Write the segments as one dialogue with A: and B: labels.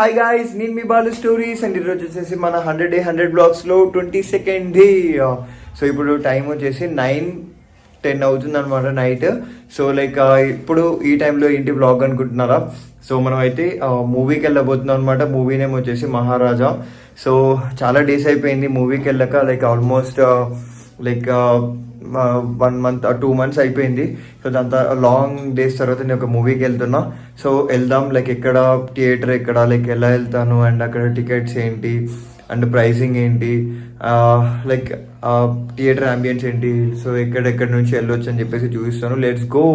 A: Hi guys, నేను మీ Balu stories and ఈరోజు వచ్చేసి మన 100 బ్లాగ్స్లో 22nd డే. సో ఇప్పుడు టైం వచ్చేసి 9:10 అవుతుంది అనమాట నైట్. సో లైక్ ఇప్పుడు ఈ టైంలో ఏంటి బ్లాగ్ అనుకుంటున్నారా? సో మనం అయితే మూవీకి వెళ్ళబోతున్నాం అనమాట. మూవీ నేమ్ వచ్చేసి మహారాజా. సో చాలా డేస్ అయిపోయింది మూవీకి వెళ్ళాక, like almost like 1 month 2 months అయిపోయింది. సో దాంతో లాంగ్ డేస్ తర్వాత నేను ఒక మూవీకి వెళ్తున్నా. సో వెళ్దాం, లైక్ ఎక్కడ థియేటర్ ఎక్కడ, లైక్ ఎలా వెళ్తాను అండ్ అక్కడ టికెట్స్ ఏంటి అండ్ ప్రైసింగ్ ఏంటి, లైక్ థియేటర్ అంబియన్స్ ఏంటి, సో ఎక్కడెక్కడి నుంచి వెళ్ళొచ్చు అని చెప్పేసి చూపిస్తాను. Let's go.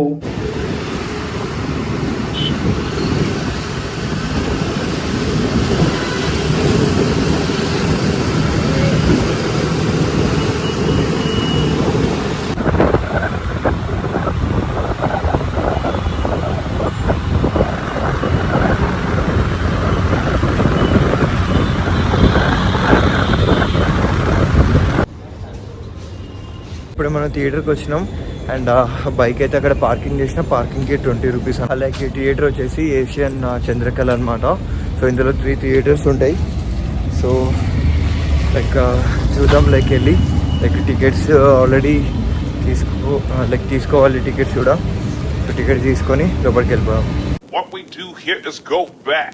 A: ఇప్పుడు మనం థియేటర్కి వచ్చినాం అండ్ బైక్ అయితే అక్కడ పార్కింగ్ చేసిన. పార్కింగ్కి 20 రూపీస్. అలాగే థియేటర్ వచ్చేసి ఏషియన్ చంద్రకళ అనమాట. సో ఇందులో 3 థియేటర్స్ ఉంటాయి. సో లైక్ చూద్దాం, లైక్ వెళ్ళి లైక్ టికెట్స్ ఆల్రెడీ తీసుకోవాలి టికెట్స్ కూడా. సో టికెట్ తీసుకొని లోపలికి వెళ్ళిపోదాం.
B: What we do here is go back.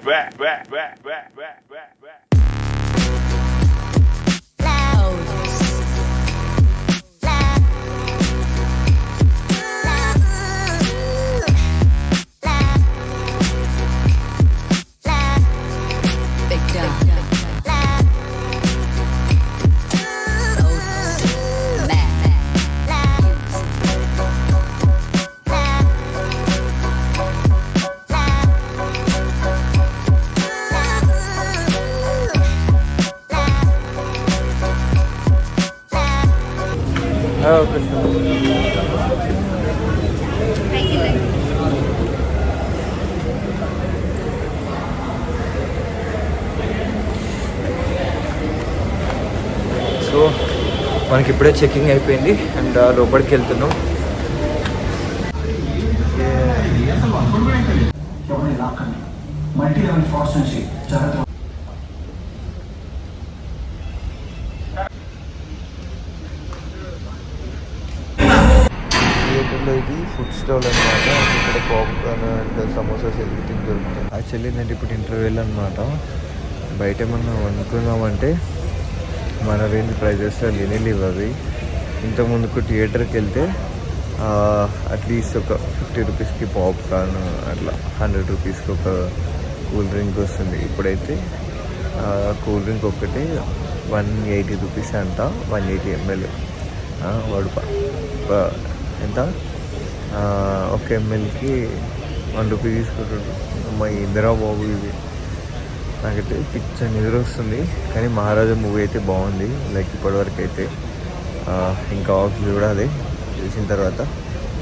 A: So మనకి ఇప్పుడే చెకింగ్ అయిపోయింది అండ్ లోపలికి వెళ్తున్నాం. థియేటర్లో ఇది ఫుడ్ స్టాల్ అనమాట. ఇక్కడ పాప్కార్న్ అండ్ సమోసాస్ ఎవ్రీథింగ్ దొరుకుతుంది. యాక్చువల్లీ నేను ఇప్పుడు ఇంటర్వ్యూల్ అనమాట. బయట ఏమన్నా అనుకున్నామంటే మన రేంజ్ ప్రైజెస్ లేనిలేవు అవి. ఇంతకుముందుకు థియేటర్కి వెళ్తే అట్లీస్ట్ ఒక 50 రూపీస్కి పాప్కార్న్, అట్లా 100 రూపీస్కి ఒక కూల్ డ్రింక్ వస్తుంది. ఇప్పుడైతే కూల్ డ్రింక్ ఒకటి 180 రూపీస్ అంట. 180 ml వాడు ఎంత, ఒక ఎంఎల్కి 1 రూపీ తీసుకుంటాడు. మా ఇందిరా బాబు ఇది. నాకైతే పిచ్చ నిద్ర వస్తుంది. కానీ మహారాజా మూవీ అయితే బాగుంది. లైక్ ఇప్పటివరకు అయితే ఇంకా చూడాలి. చూసిన తర్వాత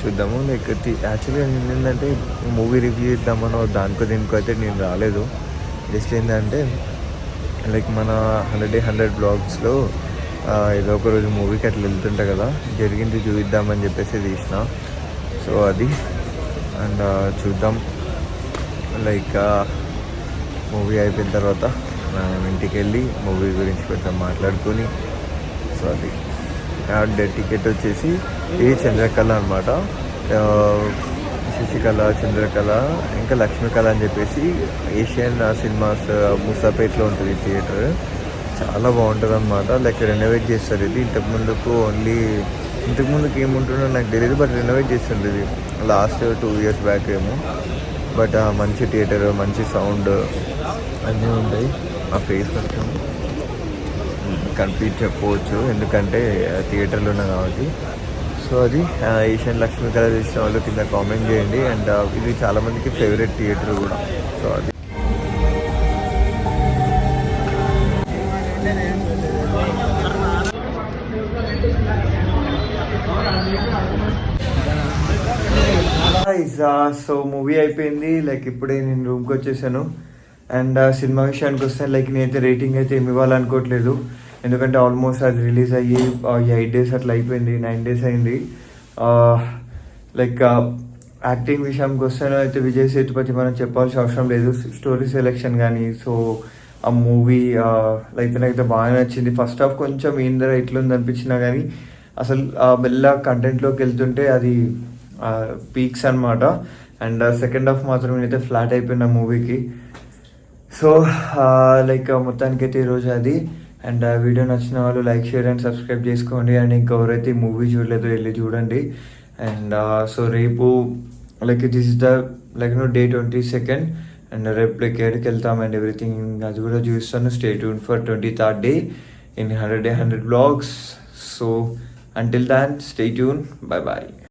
A: చూద్దాము. లైక్ యాక్చువల్గా ఏంటంటే మూవీ రివ్యూ చేద్దామనో దానికో దీనికో అయితే నేను రాలేదు. జస్ట్ ఏంటంటే లైక్ మన 100 బ్లాగ్స్లో ఏదో ఒక రోజు మూవీకి అట్లా వెళ్తుంటా కదా, జరిగింది చూపిద్దామని చెప్పేసి తీసిన. సో అది అండ్ చూద్దాం. లైక్ మూవీ అయిపోయిన తర్వాత మనం ఇంటికి వెళ్ళి మూవీ గురించి కొంచెం మాట్లాడుకొని, సో అది టికెట్ వచ్చేసి ఇది చంద్రకళ అనమాట. శశికళ, చంద్రకళ, ఇంకా లక్ష్మీకళ అని చెప్పేసి ఏషియన్ సినిమాస్ మూసాపేట్లో ఉంటుంది థియేటర్. చాలా బాగుంటుంది అనమాట. లైక్ రెనోవేట్ చేస్తారు ఇది. ఇంతకుముందుకు ఏముంటుందో నాకు తెలియదు, బట్ రెనోవేట్ చేస్తుంది ఇది లాస్ట్ 2 years బ్యాక్ ఏమో. బట్ మంచి థియేటర్, మంచి సౌండ్ అన్నీ ఉంటాయి. ఆ ఫేస్ కొంచెం కన్ఫ్యూజ్ చెప్పవచ్చు ఎందుకంటే థియేటర్లో ఉన్నా కాబట్టి. సో అది ఏషియన్ లక్ష్మీకళ చేసిన వాళ్ళు కింద కామెంట్ చేయండి. అండ్ ఇది చాలామందికి ఫేవరెట్ థియేటర్ కూడా. సో అది సో మూవీ అయిపోయింది. లైక్ ఇప్పుడే నేను రూమ్కి వచ్చేసాను. అండ్ సినిమా విషయానికి వస్తే లైక్ నేనైతే రేటింగ్ అయితే ఏమి ఇవ్వాలనుకోవట్లేదు. ఎందుకంటే ఆల్మోస్ట్ అది రిలీజ్ అయ్యి 8 days అట్లా అయిపోయింది, 9 days అయింది. లైక్ యాక్టింగ్ విషయానికి వస్తే అయితే విజయ్ సేతుపతి మనం చెప్పాల్సిన అవసరం లేదు. స్టోరీ సెలెక్షన్ కానీ సో ఆ మూవీ లైక్ నాకైతే బాగా నచ్చింది. ఫస్ట్ హాఫ్ కొంచెం ఏందర ఇట్లుంది అనిపించినా కానీ అసలు మెల్ల కంటెంట్లోకి వెళ్తుంటే అది పీక్స్ అనమాట. అండ్ సెకండ్ హాఫ్ మాత్రం నేనైతే ఫ్లాట్ అయిపోయిన మూవీకి. సో లైక్ మొత్తానికైతే ఈరోజు అది. అండ్ వీడియో నచ్చిన వాళ్ళు లైక్ షేర్ అండ్ సబ్స్క్రైబ్ చేసుకోండి. అండ్ ఇంకెవరైతే ఈ మూవీ చూడలేదో వెళ్ళి చూడండి. అండ్ సో రేపు like this is the like day 22nd. And రేపు లైక్ ఎక్కడికి వెళ్తాం అండ్ ఎవ్రీథింగ్ అది కూడా చూస్తాను. Stay tune for 23rd day in 100 Day 100 vlogs. So until then, stay tuned. Bye bye.